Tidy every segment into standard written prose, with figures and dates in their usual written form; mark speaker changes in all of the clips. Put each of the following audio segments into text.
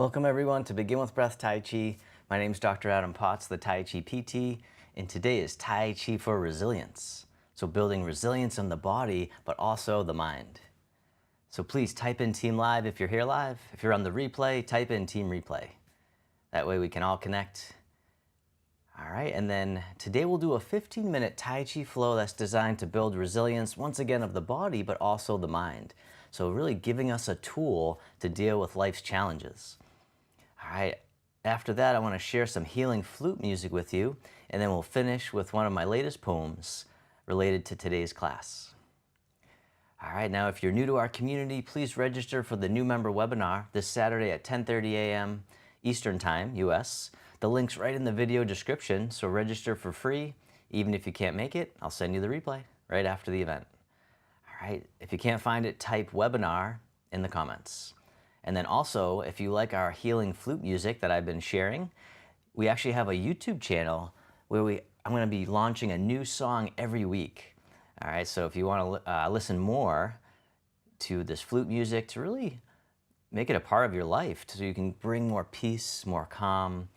Speaker 1: Welcome everyone to Begin with Breath Tai Chi. My name is Dr. Adam Potts, the Tai Chi PT, and today is Tai Chi for resilience. So building resilience in the body, but also the mind. So please type in Team Live if you're here live. If you're on the replay, type in Team Replay. That way we can all connect. All right, and then today we'll do a 15-minute Tai Chi Flow that's designed to build resilience, once again, of the body, but also the mind. So really giving us a tool to deal with life's challenges. All right, after that, I want to share some healing flute music with you, and then we'll finish with one of my latest poems related to today's class. All right, now if you're new to our community, please register for the new member webinar this Saturday at 10:30 a.m. Eastern Time, US. The link's right in the video description, so register for free. Even if you can't make it, I'll send you the replay right after the event. All right, if you can't find it, type webinar in the comments. And then also, if you like our healing flute music that I've been sharing, we actually have a YouTube channel where I'm going to be launching a new song every week. All right, so if you want to listen more to this flute music to really make it a part of your life so you can bring more peace, more calm,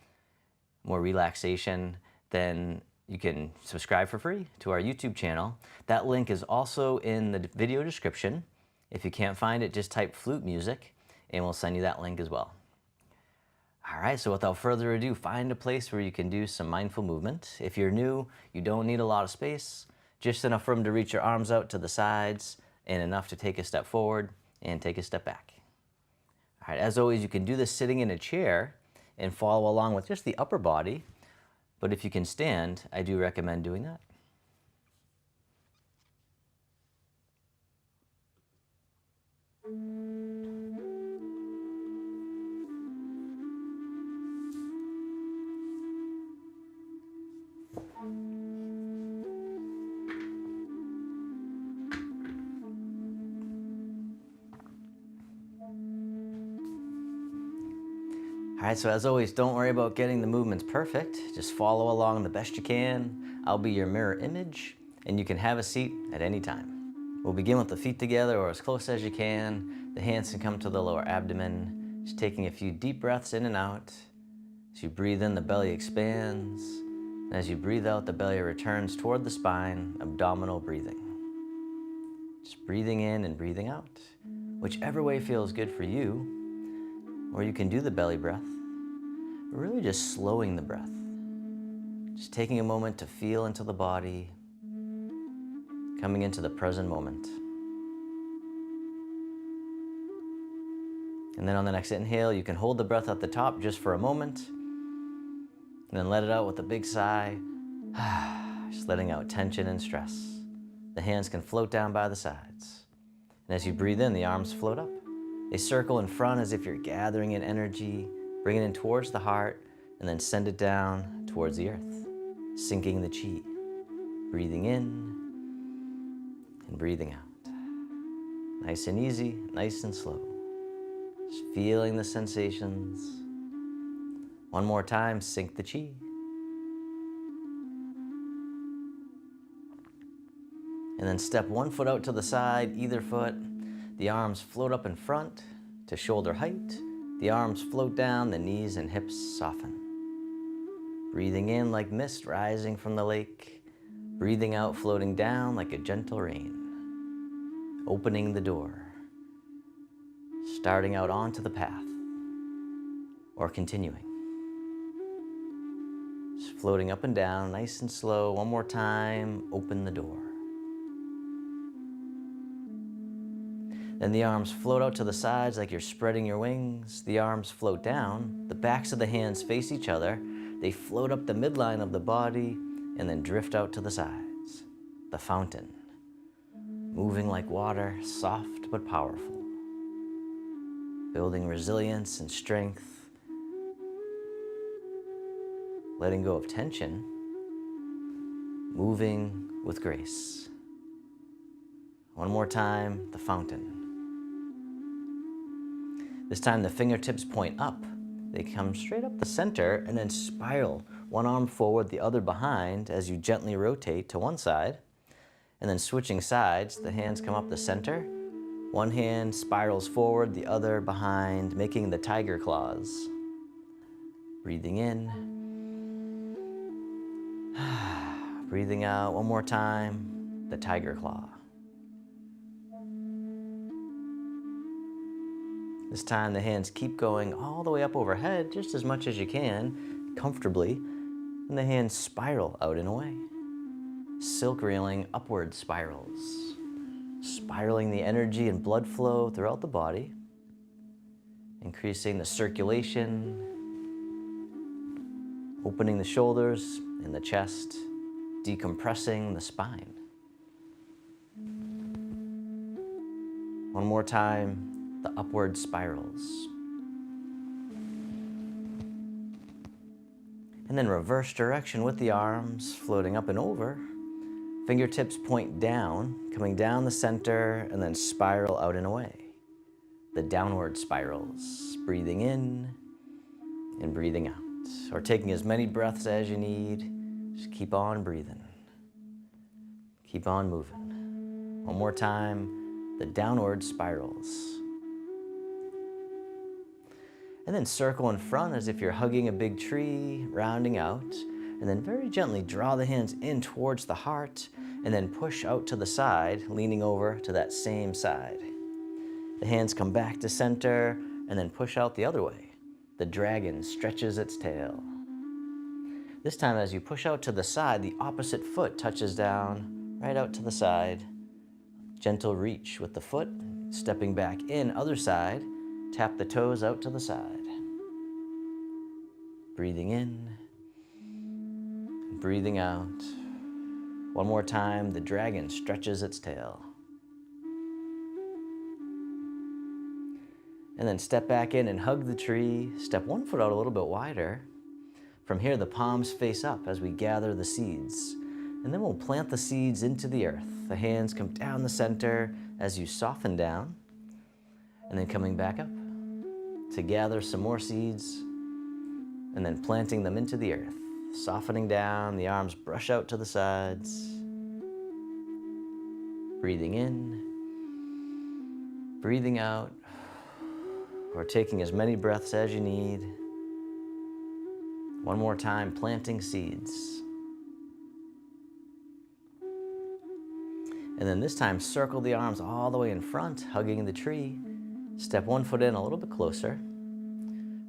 Speaker 1: more relaxation, then you can subscribe for free to our YouTube channel. That link is also in the video description. If you can't find it, just type flute music and we'll send you that link as well. All right, so without further ado, find a place where you can do some mindful movement. If you're new, you don't need a lot of space, just enough room to reach your arms out to the sides and enough to take a step forward and take a step back. All right, as always, you can do this sitting in a chair and follow along with just the upper body. But if you can stand, I do recommend doing that. All right, so as always, don't worry about getting the movements perfect. Just follow along the best you can. I'll be your mirror image, and you can have a seat at any time. We'll begin with the feet together or as close as you can. The hands can come to the lower abdomen. Just taking a few deep breaths in and out. As you breathe in, the belly expands. And as you breathe out, the belly returns toward the spine, abdominal breathing. Just breathing in and breathing out, whichever way feels good for you. Or you can do the belly breath, really just slowing the breath. Just taking a moment to feel into the body, coming into the present moment. And then on the next inhale, you can hold the breath at the top just for a moment, and then let it out with a big sigh, just letting out tension and stress. The hands can float down by the sides. And as you breathe in, the arms float up. They circle in front as if you're gathering in energy, bring it in towards the heart, and then send it down towards the earth, sinking the chi. Breathing in and breathing out. Nice and easy, nice and slow. Just feeling the sensations. One more time, sink the chi. And then step one foot out to the side, either foot. The arms float up in front to shoulder height. The arms float down, the knees and hips soften. Breathing in like mist rising from the lake. Breathing out, floating down like a gentle rain. Opening the door. Starting out onto the path. Or continuing. Just floating up and down, nice and slow. One more time, open the door. Then the arms float out to the sides like you're spreading your wings. The arms float down. The backs of the hands face each other. They float up the midline of the body and then drift out to the sides. The fountain. Moving like water, soft but powerful. Building resilience and strength. Letting go of tension. Moving with grace. One more time, the fountain. This time the fingertips point up. They come straight up the center and then spiral. One arm forward, the other behind as you gently rotate to one side. And then switching sides, the hands come up the center. One hand spirals forward, the other behind, making the tiger claws. Breathing in. Breathing out one more time, the tiger claw. This time the hands keep going all the way up overhead, just as much as you can, comfortably, and the hands spiral out and away. Silk reeling upward spirals, spiraling the energy and blood flow throughout the body, increasing the circulation, opening the shoulders and the chest, decompressing the spine. One more time, the upward spirals. And then reverse direction with the arms, floating up and over. Fingertips point down, coming down the center, and then spiral out and away. The downward spirals, breathing in and breathing out. Or taking as many breaths as you need. Just keep on breathing. Keep on moving. One more time, the downward spirals. And then circle in front as if you're hugging a big tree, rounding out. And then very gently draw the hands in towards the heart and then push out to the side, leaning over to that same side. The hands come back to center and then push out the other way. The dragon stretches its tail. This time as you push out to the side, the opposite foot touches down right out to the side. Gentle reach with the foot, stepping back in, other side. Tap the toes out to the side. Breathing in, breathing out. One more time, the dragon stretches its tail. And then step back in and hug the tree. Step one foot out a little bit wider. From here, the palms face up as we gather the seeds. And then we'll plant the seeds into the earth. The hands come down the center as you soften down. And then coming back up to gather some more seeds. And then planting them into the earth. Softening down, the arms brush out to the sides. Breathing in. Breathing out. Or taking as many breaths as you need. One more time, planting seeds. And then this time, circle the arms all the way in front, hugging the tree. Step one foot in a little bit closer.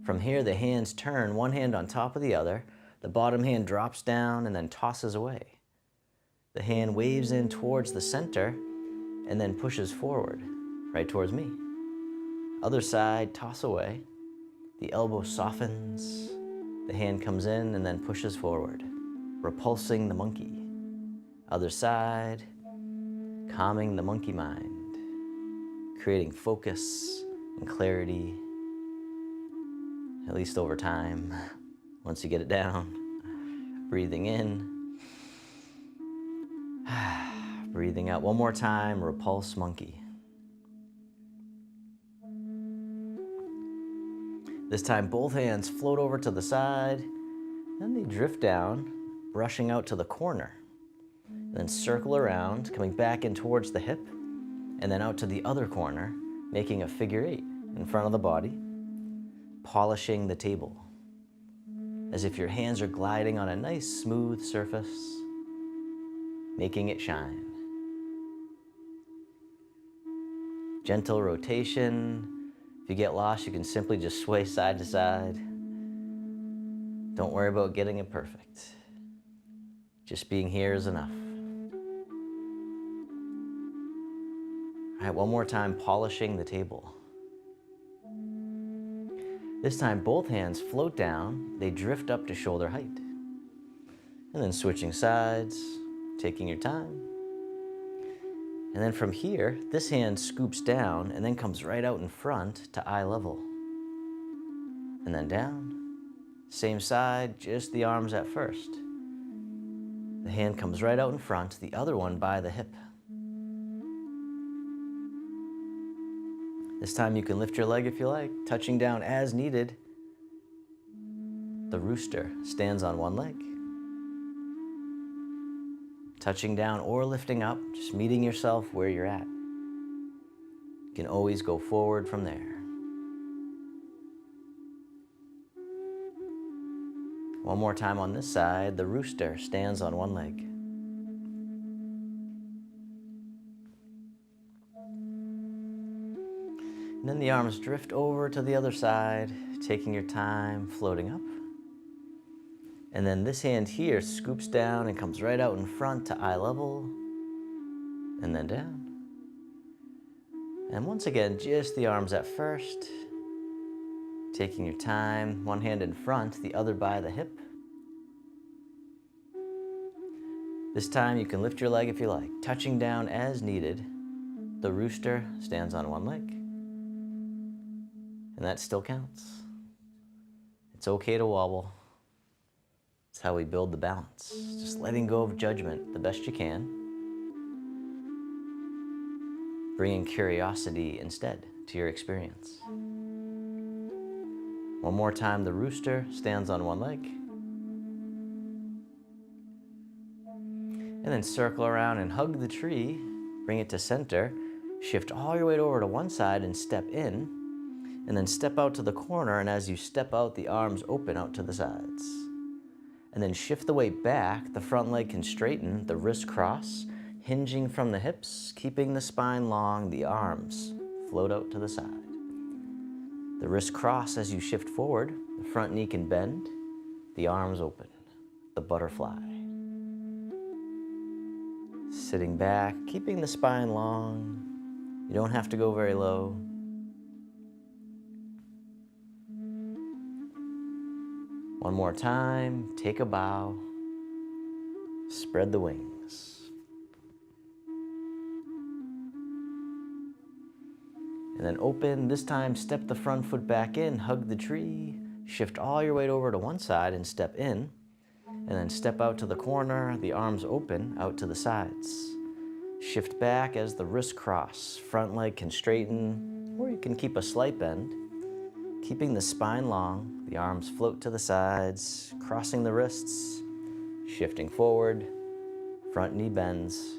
Speaker 1: From here, the hands turn, one hand on top of the other. The bottom hand drops down and then tosses away. The hand waves in towards the center and then pushes forward, right towards me. Other side, toss away. The elbow softens. The hand comes in and then pushes forward, repulsing the monkey. Other side, calming the monkey mind, creating focus and clarity, at least over time, once you get it down. Breathing in. Breathing out one more time, repulse monkey. This time, both hands float over to the side, then they drift down, brushing out to the corner. And then circle around, coming back in towards the hip, and then out to the other corner, making a figure eight in front of the body, polishing the table, as if your hands are gliding on a nice smooth surface, making it shine. Gentle rotation. If you get lost, you can simply just sway side to side. Don't worry about getting it perfect. Just being here is enough. All right, one more time, polishing the table. This time, both hands float down. They drift up to shoulder height. And then switching sides, taking your time. And then from here, this hand scoops down and then comes right out in front to eye level. And then down. Same side, just the arms at first. The hand comes right out in front, the other one by the hip. This time you can lift your leg if you like, touching down as needed. The rooster stands on one leg. Touching down or lifting up, just meeting yourself where you're at. You can always go forward from there. One more time on this side, the rooster stands on one leg. And then the arms drift over to the other side, taking your time, floating up. And then this hand here scoops down and comes right out in front to eye level, and then down. And once again, just the arms at first, taking your time, one hand in front, the other by the hip. This time you can lift your leg if you like, touching down as needed. The rooster stands on one leg, and that still counts. It's okay to wobble. It's how we build the balance. Just letting go of judgment the best you can. Bringing curiosity instead to your experience. One more time, the rooster stands on one leg. And then circle around and hug the tree, bring it to center, shift all your weight over to one side and step in, and then step out to the corner, and as you step out, the arms open out to the sides. And then shift the weight back, the front leg can straighten, the wrists cross, hinging from the hips, keeping the spine long, the arms float out to the side. The wrists cross as you shift forward, the front knee can bend, the arms open, the butterfly. Sitting back, keeping the spine long. You don't have to go very low. One more time, take a bow, spread the wings. And then open, this time step the front foot back in, hug the tree, shift all your weight over to one side and step in. And then step out to the corner, the arms open out to the sides. Shift back as the wrists cross, front leg can straighten, or you can keep a slight bend. Keeping the spine long, the arms float to the sides, crossing the wrists, shifting forward, front knee bends,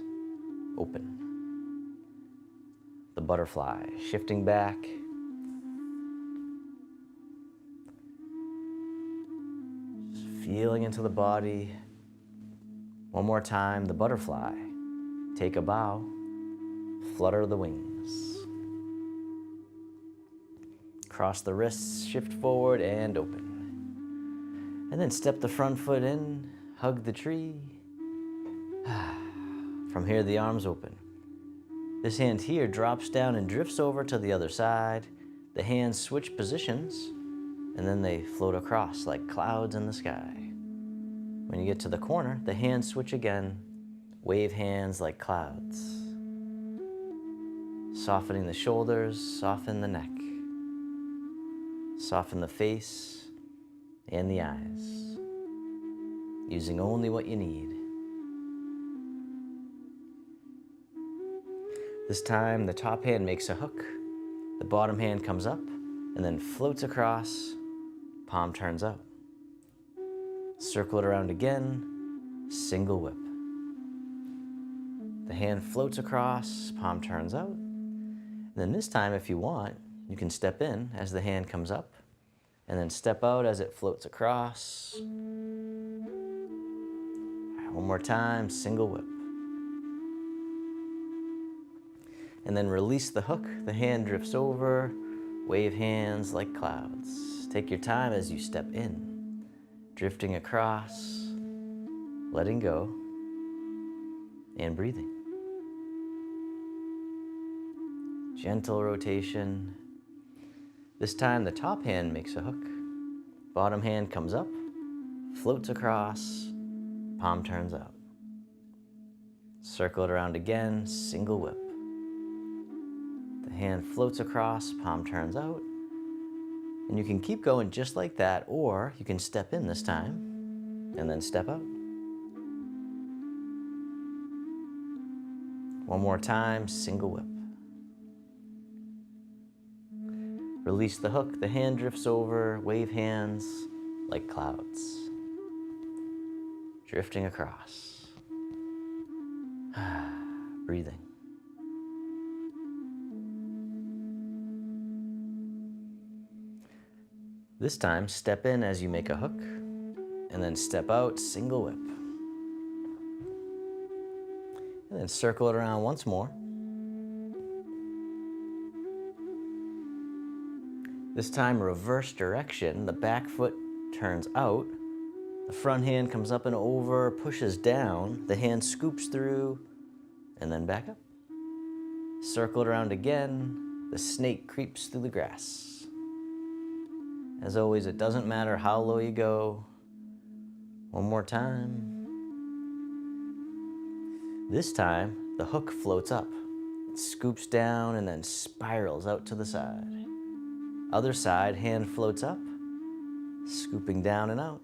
Speaker 1: open. The butterfly, shifting back. Feeling into the body. One more time, the butterfly. Take a bow, flutter the wings. Cross the wrists, shift forward and open. And then step the front foot in, hug the tree. From here, the arms open. This hand here drops down and drifts over to the other side. The hands switch positions, and then they float across like clouds in the sky. When you get to the corner, the hands switch again, wave hands like clouds. Softening the shoulders, soften the neck. Soften the face and the eyes, using only what you need. This time, the top hand makes a hook, the bottom hand comes up, and then floats across, palm turns out. Circle it around again, single whip. The hand floats across, palm turns out. And then this time, if you want, you can step in as the hand comes up, and then step out as it floats across. One more time, single whip. And then release the hook, the hand drifts over, wave hands like clouds. Take your time as you step in, drifting across, letting go, and breathing. Gentle rotation. This time the top hand makes a hook, bottom hand comes up, floats across, palm turns out. Circle it around again, single whip. The hand floats across, palm turns out. And you can keep going just like that, or you can step in this time and then step out. One more time, single whip. Release the hook, the hand drifts over, wave hands like clouds. Drifting across. Breathing. This time, step in as you make a hook, and then step out, single whip. And then circle it around once more. This time, reverse direction. The back foot turns out. The front hand comes up and over, pushes down. The hand scoops through, and then back up. Circle it around again. The snake creeps through the grass. As always, it doesn't matter how low you go. One more time. This time, the hook floats up. It scoops down and then spirals out to the side. Other side, hand floats up, scooping down and out.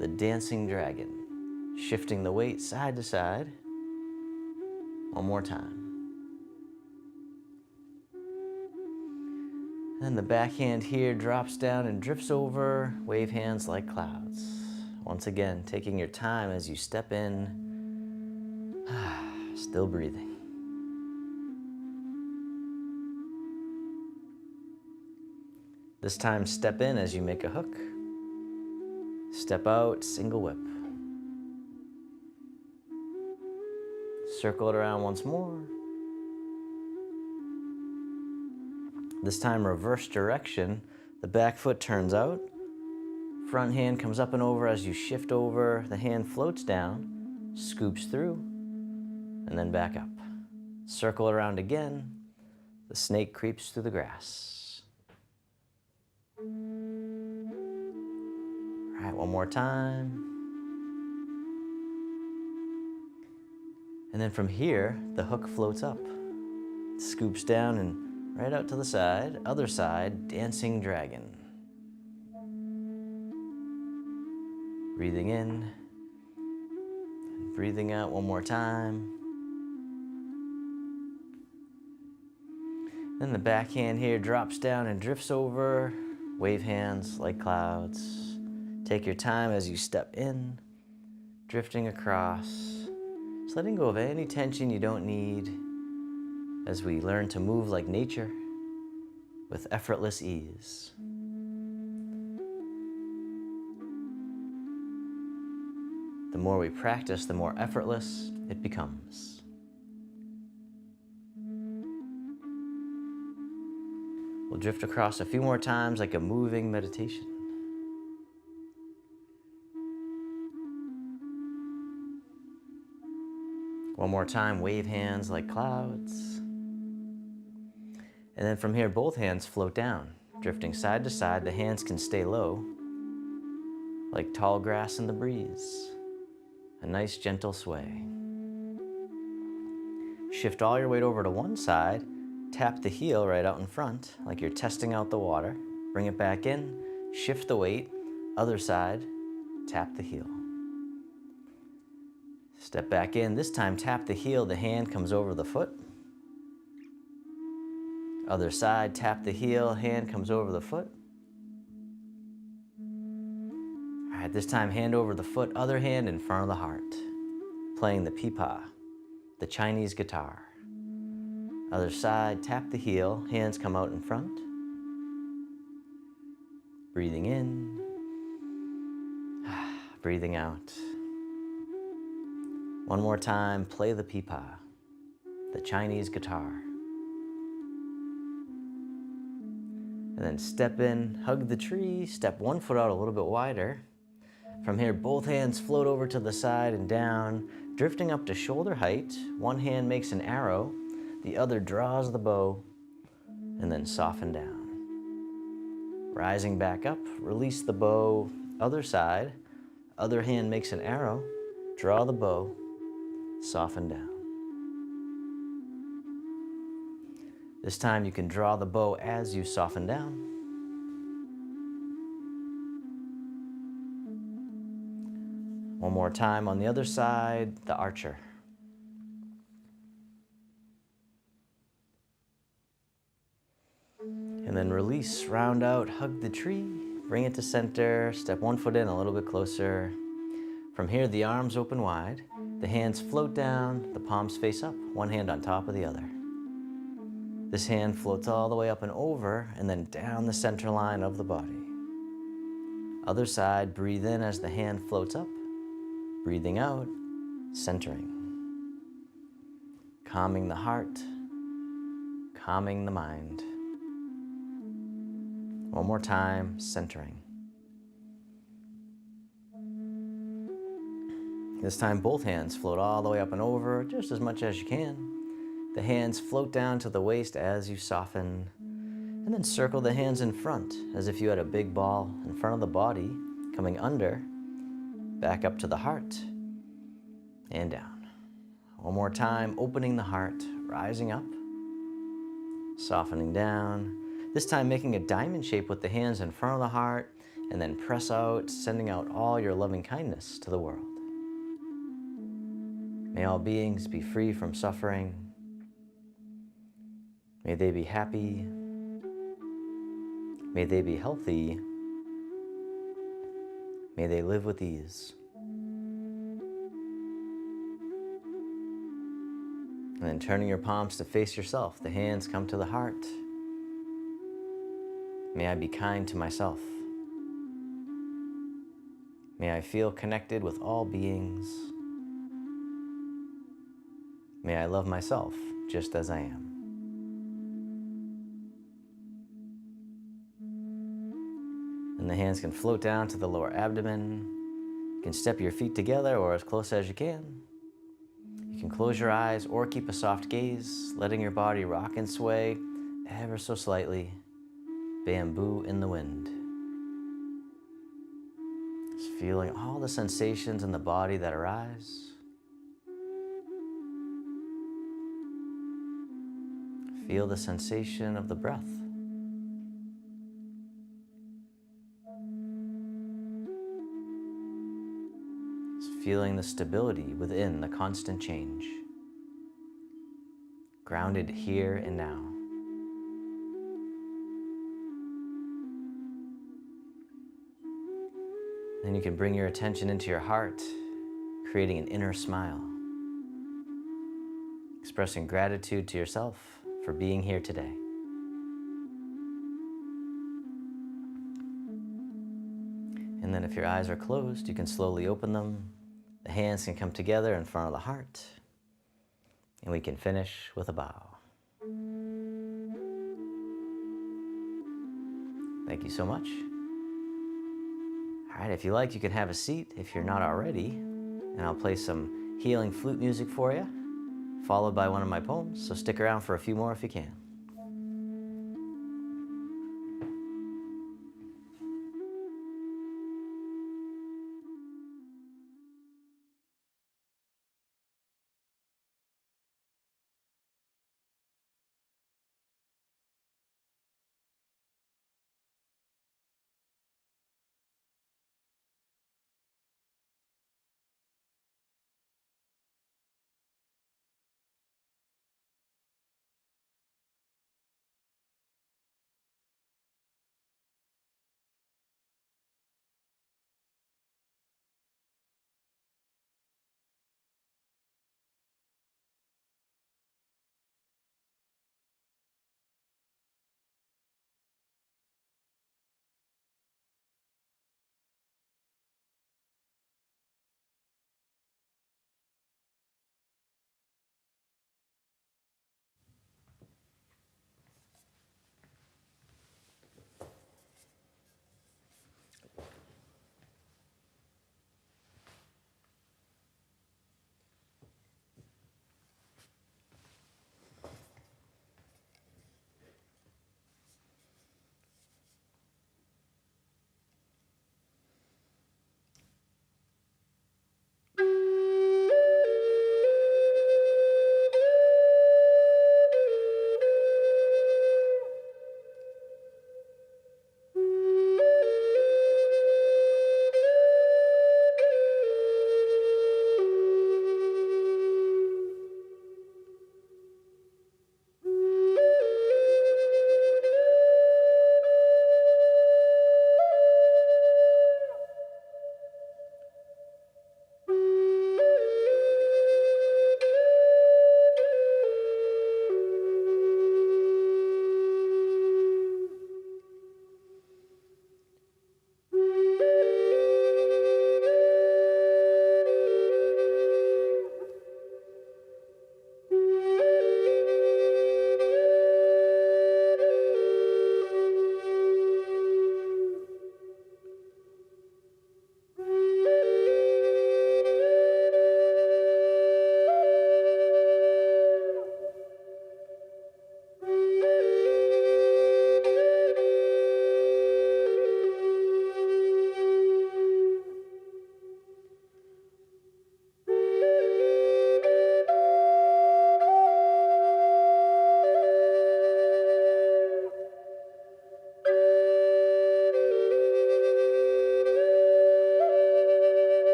Speaker 1: The dancing dragon, shifting the weight side to side. One more time. And the back hand here drops down and drifts over, wave hands like clouds. Once again, taking your time as you step in, still breathing. This time, step in as you make a hook. Step out, single whip. Circle it around once more. This time, reverse direction. The back foot turns out. Front hand comes up and over as you shift over. The hand floats down, scoops through, and then back up. Circle it around again. The snake creeps through the grass. All right, one more time. And then from here, the hook floats up, scoops down and right out to the side. Other side, dancing dragon. Breathing in and breathing out one more time. Then the back hand here drops down and drifts over, wave hands like clouds. Take your time as you step in, drifting across, just letting go of any tension you don't need as we learn to move like nature with effortless ease. The more we practice, the more effortless it becomes. We'll drift across a few more times like a moving meditation. One more time, wave hands like clouds. And then from here, both hands float down, drifting side to side. The hands can stay low, like tall grass in the breeze. A nice gentle sway. Shift all your weight over to one side. Tap the heel right out in front, like you're testing out the water. Bring it back in, shift the weight. Other side, tap the heel. Step back in, this time tap the heel, the hand comes over the foot. Other side, tap the heel, hand comes over the foot. All right, this time hand over the foot, other hand in front of the heart. Playing the pipa, the Chinese guitar. Other side, tap the heel, hands come out in front. Breathing in, breathing out. One more time, play the pipa, the Chinese guitar. And then step in, hug the tree, step one foot out a little bit wider. From here, both hands float over to the side and down, drifting up to shoulder height. One hand makes an arrow, the other draws the bow, and then soften down. Rising back up, release the bow, other side. Other hand makes an arrow, draw the bow, soften down. This time you can draw the bow as you soften down. One more time on the other side, the archer. And then release, round out, hug the tree, bring it to center, step one foot in a little bit closer. From here, the arms open wide, the hands float down, the palms face up, one hand on top of the other. This hand floats all the way up and over, and then down the center line of the body. Other side, breathe in as the hand floats up. Breathing out, centering. Calming the heart, calming the mind. One more time, centering. This time, both hands float all the way up and over, just as much as you can. The hands float down to the waist as you soften, and then circle the hands in front, as if you had a big ball in front of the body, coming under, back up to the heart, and down. One more time, opening the heart, rising up, softening down. This time making a diamond shape with the hands in front of the heart, and then press out, sending out all your loving kindness to the world. May all beings be free from suffering. May they be happy. May they be healthy. May they live with ease. And then turning your palms to face yourself, the hands come to the heart. May I be kind to myself. May I feel connected with all beings. May I love myself just as I am. And the hands can float down to the lower abdomen. You can step your feet together or as close as you can. You can close your eyes or keep a soft gaze, letting your body rock and sway ever so slightly. Bamboo in the wind. Just feeling all the sensations in the body that arise. Feel the sensation of the breath. Just feeling the stability within the constant change. Grounded here and now. Then you can bring your attention into your heart, creating an inner smile. Expressing gratitude to yourself for being here today. And then if your eyes are closed, you can slowly open them. The hands can come together in front of the heart. And we can finish with a bow. Thank you so much. All right, if you like, you can have a seat if you're not already. And I'll play some healing flute music for you, followed by one of my poems. So stick around for a few more if you can.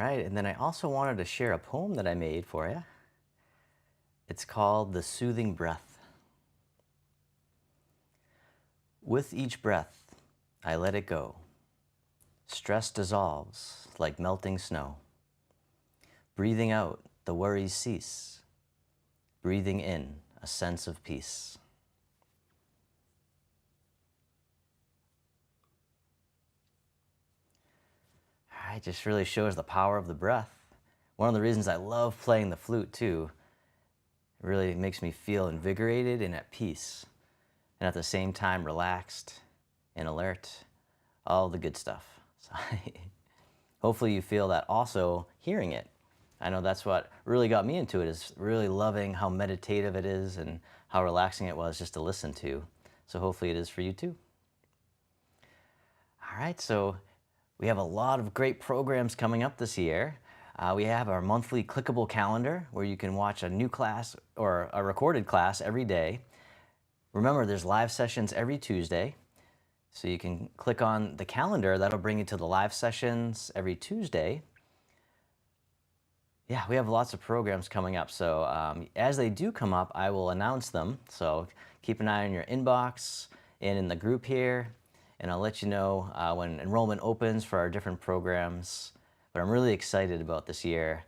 Speaker 1: right, and then I also wanted to share a poem that I made for you. It's called The Soothing Breath. With each breath, I let it go. Stress dissolves like melting snow. Breathing out, the worries cease. Breathing in, a sense of peace. It just really shows the power of the breath. One of the reasons I love playing the flute too, it really makes me feel invigorated and at peace, and at the same time relaxed and alert, all the good stuff. So hopefully you feel that also hearing it. I know that's what really got me into it, is really loving how meditative it is and how relaxing it was just to listen to. So hopefully it is for you too. All right, so we have a lot of great programs coming up this year. We have our monthly clickable calendar where you can watch a new class or a recorded class every day. Remember, there's live sessions every Tuesday. So you can click on the calendar, that'll bring you to the live sessions every Tuesday. Yeah, we have lots of programs coming up. So as they do come up, I will announce them. So keep an eye on your inbox and in the group here, and I'll let you know when enrollment opens for our different programs. But I'm really excited about this year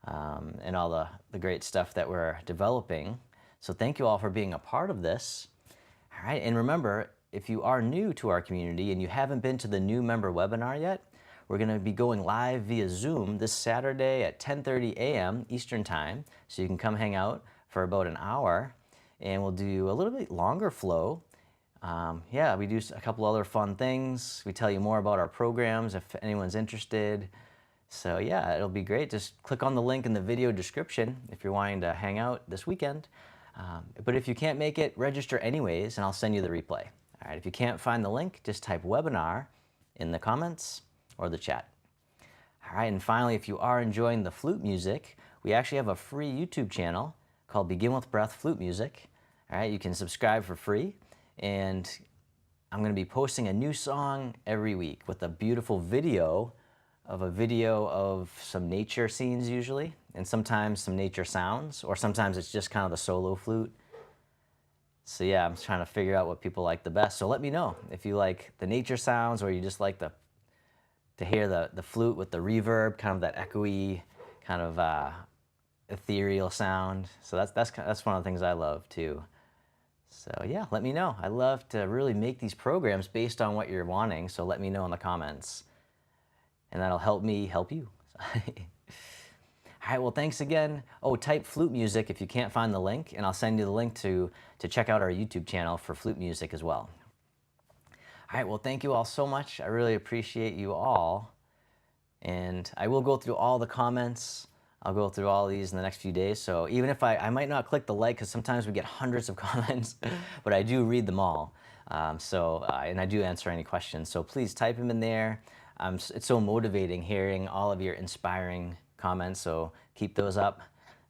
Speaker 1: and all the great stuff that we're developing. So thank you all for being a part of this. All right, and remember, if you are new to our community and you haven't been to the new member webinar yet, we're going to be going live via Zoom this Saturday at 10:30 a.m. Eastern Time. So you can come hang out for about an hour, and we'll do a little bit longer flow. Yeah, we do a couple other fun things. We tell you more about our programs if anyone's interested. So yeah, it'll be great. Just click on the link in the video description if you're wanting to hang out this weekend. But if you can't make it, register anyways, and I'll send you the replay. All right, if you can't find the link, just type webinar in the comments or the chat. All right, and finally, if you are enjoying the flute music, we actually have a free YouTube channel called Begin With Breath Flute Music. All right, you can subscribe for free, and I'm going to be posting a new song every week with a beautiful video of some nature scenes usually, and sometimes some nature sounds, or sometimes it's just kind of the solo flute. So yeah, I'm trying to figure out what people like the best. So let me know if you like the nature sounds or you just like to hear the flute with the reverb, kind of that echoey, kind of ethereal sound. So that's one of the things I love too. So yeah, let me know. I love to really make these programs based on what you're wanting. So let me know in the comments, and that'll help me help you. All right, well, thanks again. Oh, type flute music if you can't find the link, and I'll send you the link to check out our YouTube channel for flute music as well. All right, well, thank you all so much. I really appreciate you all. And I will go through all the comments. I'll go through all these in the next few days. So even if I might not click the like, because sometimes we get hundreds of comments, but I do read them all. And I do answer any questions. So please type them in there. It's so motivating hearing all of your inspiring comments. So keep those up.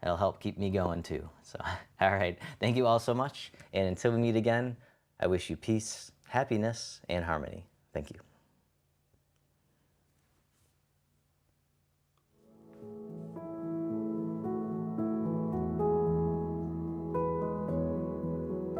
Speaker 1: It'll help keep me going too. So, all right. Thank you all so much. And until we meet again, I wish you peace, happiness, and harmony. Thank you.